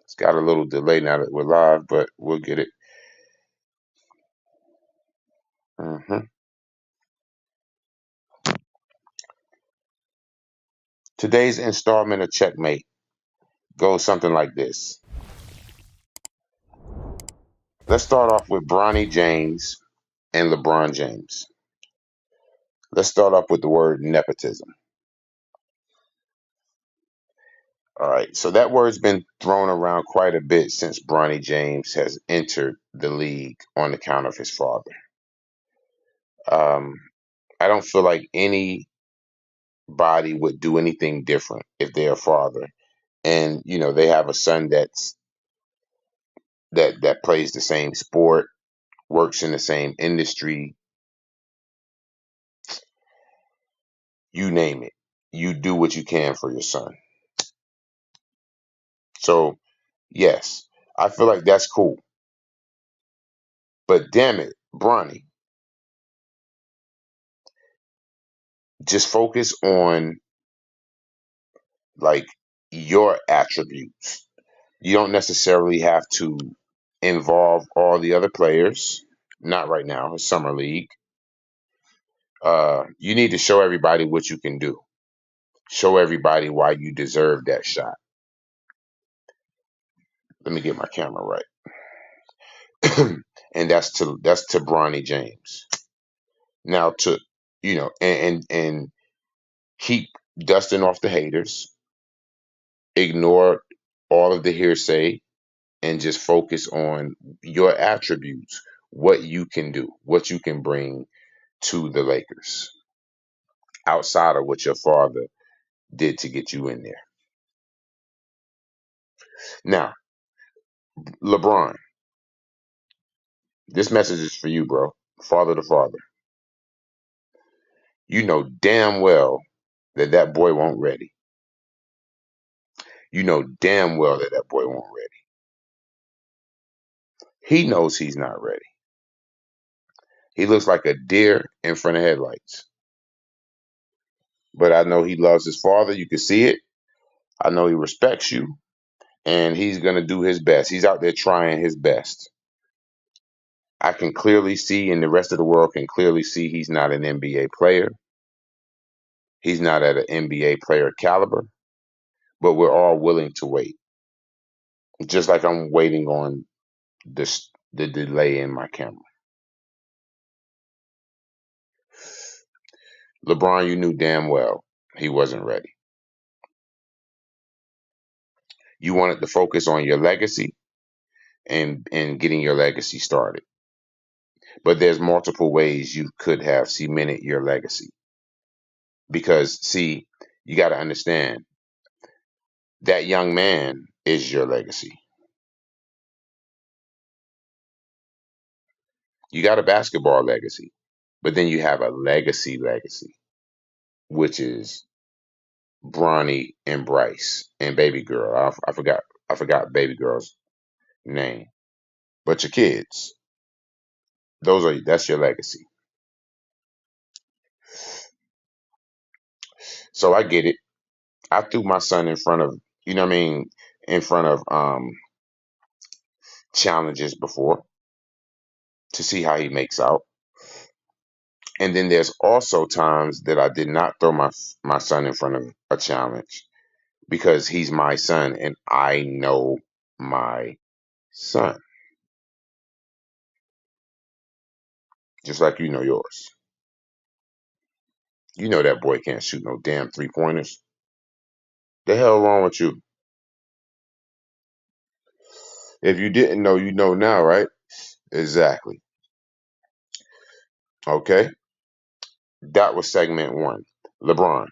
It's got a little delay now that we're live, but we'll get it. hmm Today's installment of Checkmate goes something like this. Let's start off with Bronny James and LeBron James. Let's start off with the word nepotism. All right, so that word's been thrown around quite a bit since Bronny James has entered the league on account of his father. Um, I don't feel like anybody would do anything different if they're a father, and they have a son that plays the same sport, works in the same industry, you name it. You do what you can for your son. So, yes, I feel like that's cool. But damn it, Bronny, just focus on like your attributes. You don't necessarily have to involve all the other players. Not right now, it's summer league. You need to show everybody what you can do. Show everybody why you deserve that shot. Let me get my camera right. And that's to Bronny James. Now to and keep dusting off the haters, ignore all of the hearsay, and just focus on your attributes, what you can do, what you can bring to the Lakers outside of what your father did to get you in there. Now, LeBron, this message is for you, bro. Father to father. You know damn well that boy won't ready. You know damn well that boy won't ready. He knows he's not ready. He looks like a deer in front of headlights. But I know he loves his father. You can see it. I know he respects you. And he's going to do his best. He's out there trying his best. I can clearly see, and the rest of the world can clearly see, he's not an NBA player. He's not at an NBA player caliber. But we're all willing to wait. Just like I'm waiting on the delay in my camera. LeBron, you knew damn well he wasn't ready. You wanted to focus on your legacy and getting your legacy started. But there's multiple ways you could have cemented your legacy. Because, see, you got to understand that young man is your legacy. You got a basketball legacy, but then you have a legacy, which is Bronny and Bryce and baby girl. I forgot baby girl's name. But your kids, that's your legacy. So I get it. I threw my son in front of, in front of challenges before to see how he makes out. And then there's also times that I did not throw my son in front of a challenge because he's my son and I know my son, just like you know yours. You know that boy can't shoot no damn 3 pointers. The hell wrong with you? If you didn't know, you know now, right? Exactly. Okay. That was segment one. LeBron,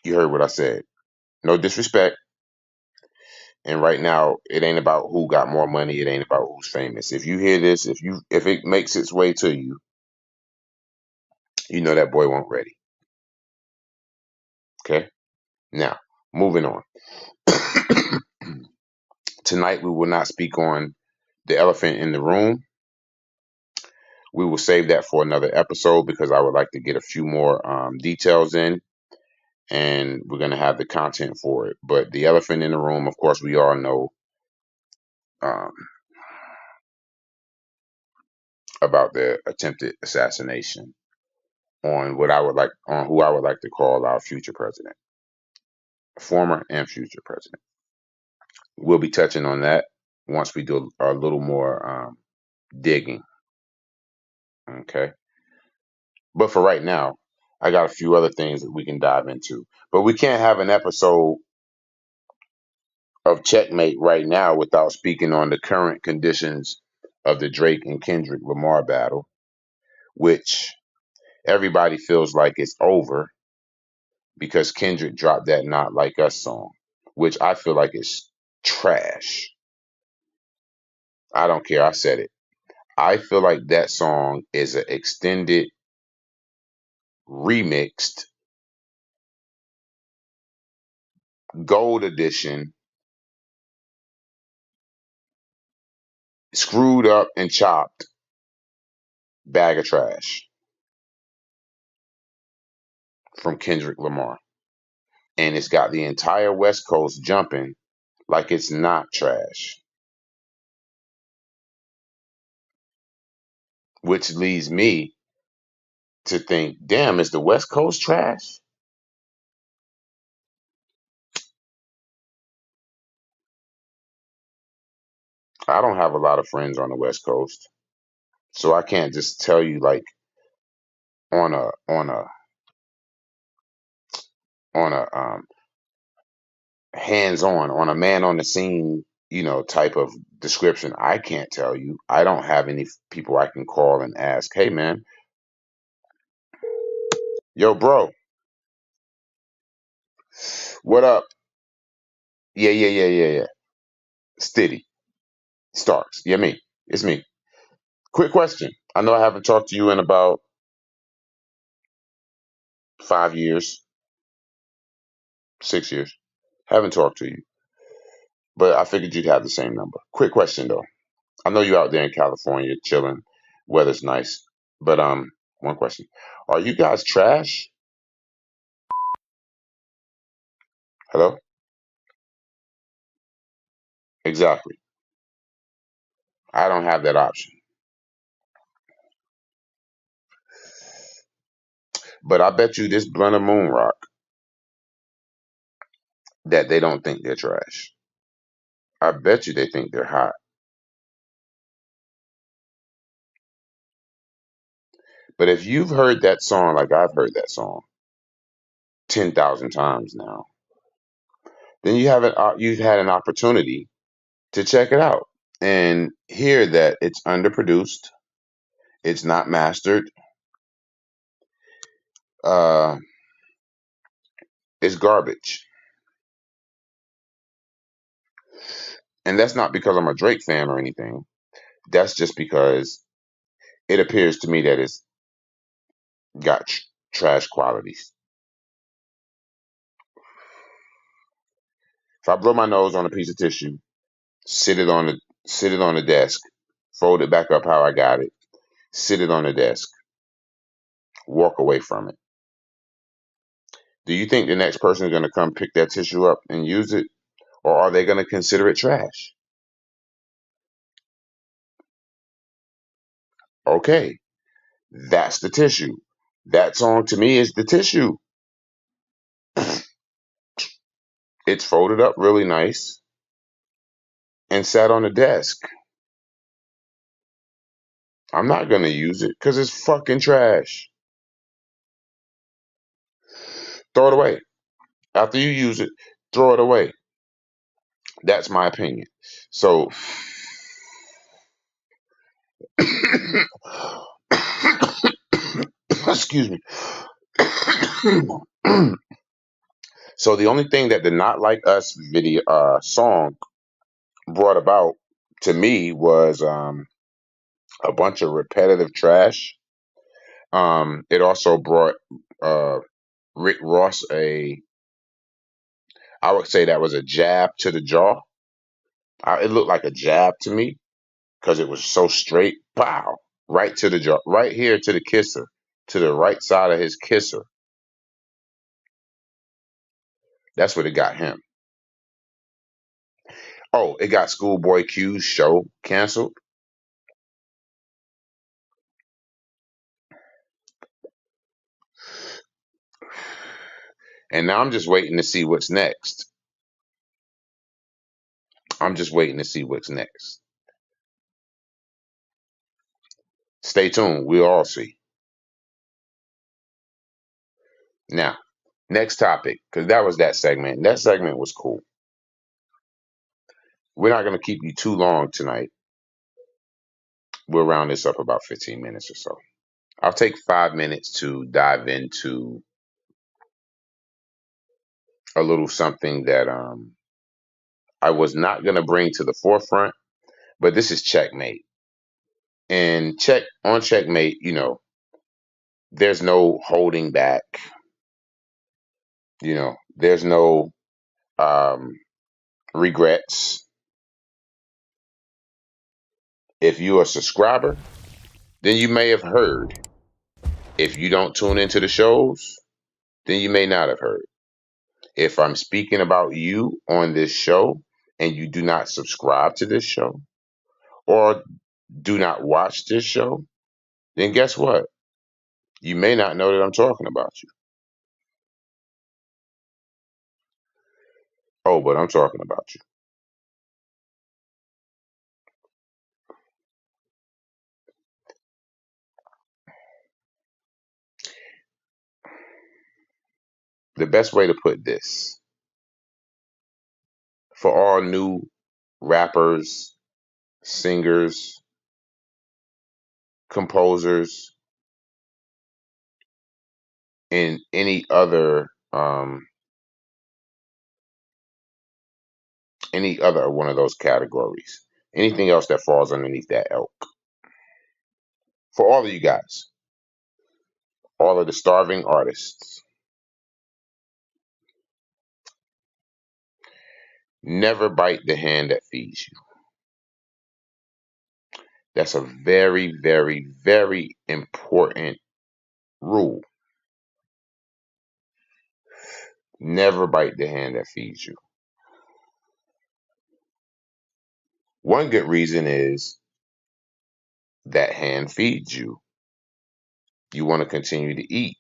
you heard what I said. No disrespect. And right now, it ain't about who got more money. It ain't about who's famous. If you hear this, if it makes its way to you, you know that boy won't ready. Okay. Now, moving on. Tonight we will not speak on the elephant in the room. We will save that for another episode because I would like to get a few more details in, and we're going to have the content for it. But the elephant in the room, of course, we all know um, about the attempted assassination on who I would like to call our future president, former and future president. We'll be touching on that once we do a little more digging. Okay. But for right now, I got a few other things that we can dive into. But we can't have an episode of Checkmate right now without speaking on the current conditions of the Drake and Kendrick Lamar battle, which everybody feels like it's over because Kendrick dropped that Not Like Us song, which I feel like is trash. I don't care. I said it. I feel like that song is an extended, remixed, gold edition, screwed up and chopped bag of trash from Kendrick Lamar. And it's got the entire West Coast jumping like it's not trash, which leads me to think, damn, is the West Coast trash? I don't have a lot of friends on the West Coast, so I can't just tell you like on a hands on a man on the scene, type of description. I can't tell you. I don't have any people I can call and ask, hey man, yo bro, what up? Yeah, yeah, yeah, yeah, yeah. Steady. Starks. Yeah, me. It's me. Quick question. I know I haven't talked to you in about 5 years, 6 years. Haven't talked to you, but I figured you'd have the same number. Quick question though. I know you're out there in California chilling. Weather's nice, but one question: are you guys trash? Hello. Exactly. I don't have that option, but I bet you this blunt of moon rock that they don't think they're trash. I bet you they think they're hot. But if you've heard that song like I've heard that song 10,000 times now, then you've had an opportunity to check it out and hear that it's underproduced, it's not mastered, uh, it's garbage. And that's not because I'm a Drake fan or anything. That's just because it appears to me that it's got trash qualities. If I blow my nose on a piece of tissue, sit it on the sit it on the desk, fold it back up how I got it, sit it on the desk, walk away from it. Do you think the next person is going to come pick that tissue up and use it, or are they going to consider it trash? Okay, that's the tissue. That song to me is the tissue. It's folded up really nice and sat on the desk. I'm not going to use it because it's fucking trash. Throw it away. After you use it, throw it away. That's my opinion. So, excuse me. So the only thing that the Not Like Us video song brought about to me was a bunch of repetitive trash. It also brought uh, Rick Ross I would say that was a jab to the jaw. It looked like a jab to me because it was so straight. Pow! Right to the jaw, right here to the kisser, to the right side of his kisser. That's what it got him. Oh, it got Schoolboy Q's show canceled. And now I'm just waiting to see what's next. I'm just waiting to see what's next. Stay tuned. We'll all see. Now, next topic, because that was that segment. That segment was cool. We're not going to keep you too long tonight. We'll round this up about 15 minutes or so. I'll take 5 minutes to dive into a little something that I was not going to bring to the forefront, but this is checkmate. And checkmate, there's no holding back. There's no um, regrets. If you're a subscriber, then you may have heard. If you don't tune into the shows, then you may not have heard. If I'm speaking about you on this show and you do not subscribe to this show or do not watch this show, then guess what? You may not know that I'm talking about you. Oh, but I'm talking about you. The best way to put this for all new rappers, singers, composers, and any other one of those categories, anything else that falls underneath that ilk. For all of you guys, all of the starving artists, never bite the hand that feeds you. That's a very, very, very important rule. Never bite the hand that feeds you. One good reason is that hand feeds you. You want to continue to eat.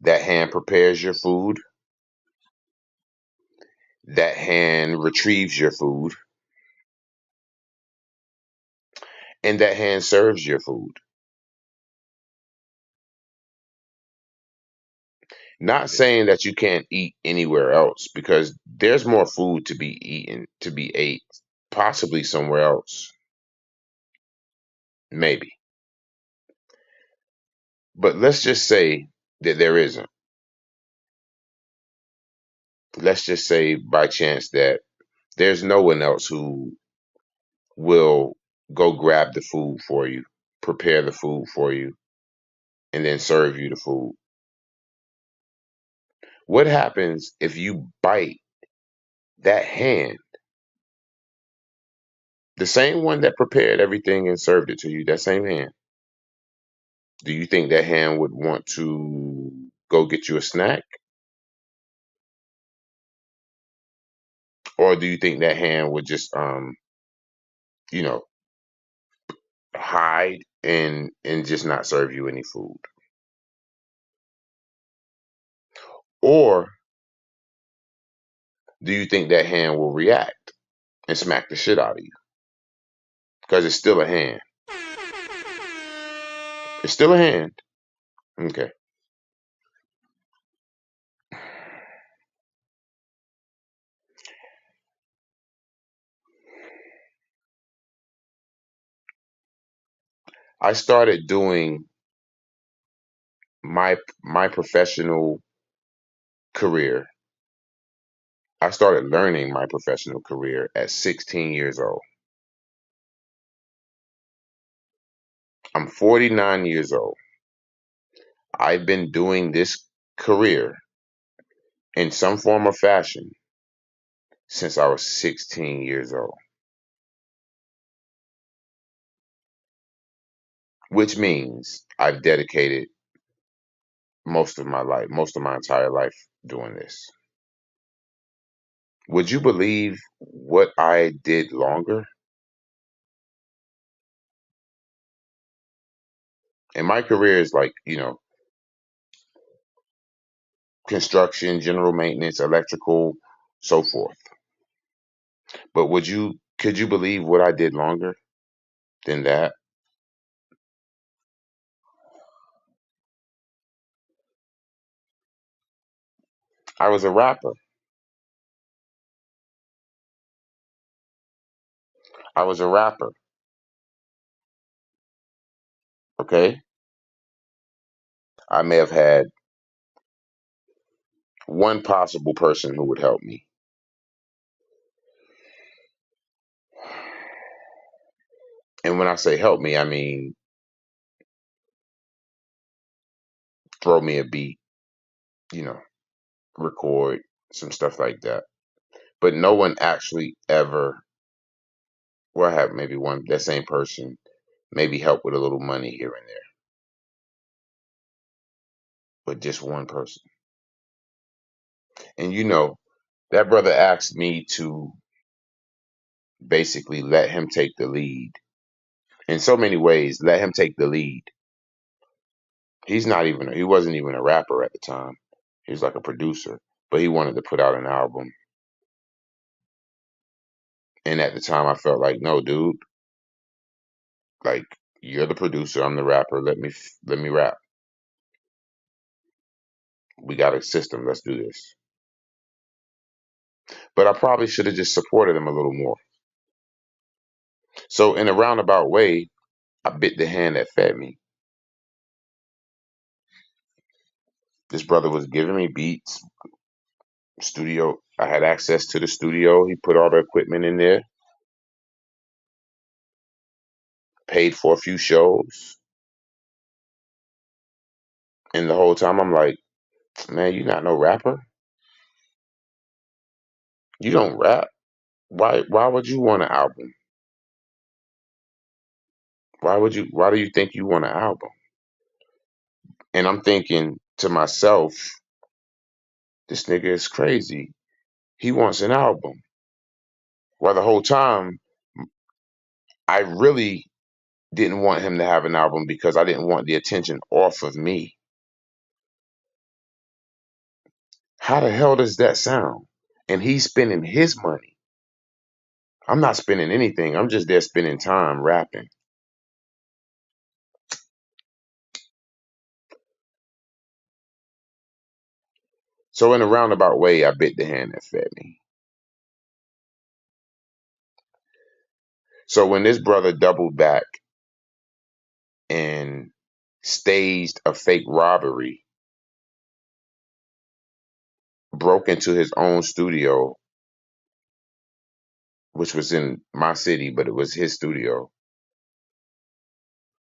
That hand prepares your food. That hand retrieves your food. And that hand serves your food. Not saying that you can't eat anywhere else because there's more food to be eaten, to be ate, possibly somewhere else. Maybe. But let's just say that there isn't. Let's just say by chance that there's no one else who will go grab the food for you, prepare the food for you, and then serve you the food. What happens if you bite that hand, the same one that prepared everything and served it to you, that same hand? Do you think that hand would want to go get you a snack? Or do you think that hand would just you know, hide and just not serve you any food? Or do you think that hand will react and smack the shit out of you? Because it's still a hand. It's still a hand. Okay. I started doing my professional career. I started learning my professional career at 16 years old. I'm 49 years old. I've been doing this career in some form or fashion since I was 16 years old, which means I've dedicated most of my entire life doing this. Would you believe what I did longer? And my career is like, construction, general maintenance, electrical, so forth. But could you believe what I did longer than that? I was a rapper. I was a rapper. Okay. I may have had one possible person who would help me. And when I say help me, I mean throw me a beat, you know, record some stuff like that. But no one actually ever, well, I have maybe one, that same person, maybe help with a little money here and there, but just one person. And that brother asked me to basically let him take the lead. In so many ways, let him take the lead. He wasn't even a rapper at the time. He was like a producer, but he wanted to put out an album. And at the time, I felt like, no, dude, like you're the producer, I'm the rapper. Let me rap. We got a system. Let's do this. But I probably should have just supported him a little more. So in a roundabout way, I bit the hand that fed me. This brother was giving me beats, studio. I had access to the studio. He put all the equipment in there, paid for a few shows. And the whole time I'm like, man, you not no rapper? You don't rap? Why would you want an album? Why do you think you want an album? And I'm thinking to myself, this nigga is crazy. He wants an album. While the whole time I really didn't want him to have an album because I didn't want the attention off of me. How the hell does that sound? And he's spending his money. I'm not spending anything. I'm just there spending time rapping. So in a roundabout way, I bit the hand that fed me. So when this brother doubled back and staged a fake robbery, broke into his own studio, which was in my city, but it was his studio,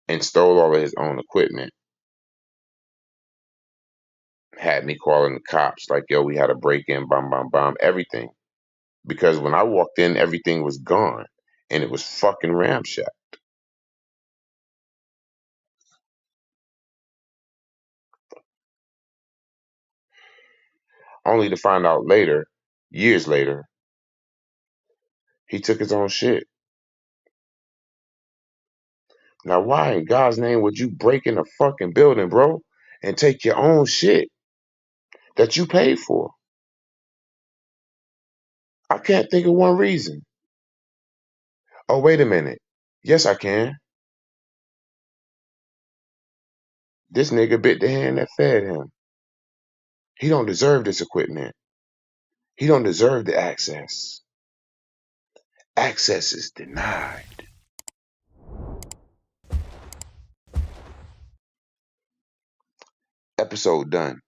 and stole all of his own equipment, had me calling the cops like, yo, we had a break in, bomb, bomb, bomb, everything. Because when I walked in, everything was gone and it was fucking ramshackle. Only to find out later, years later, he took his own shit. Now, why in God's name would you break in a fucking building, bro, and take your own shit that you paid for? I can't think of one reason. Oh, wait a minute. Yes, I can. This nigga bit the hand that fed him. He don't deserve this equipment. He don't deserve the access. Access is denied. Episode done.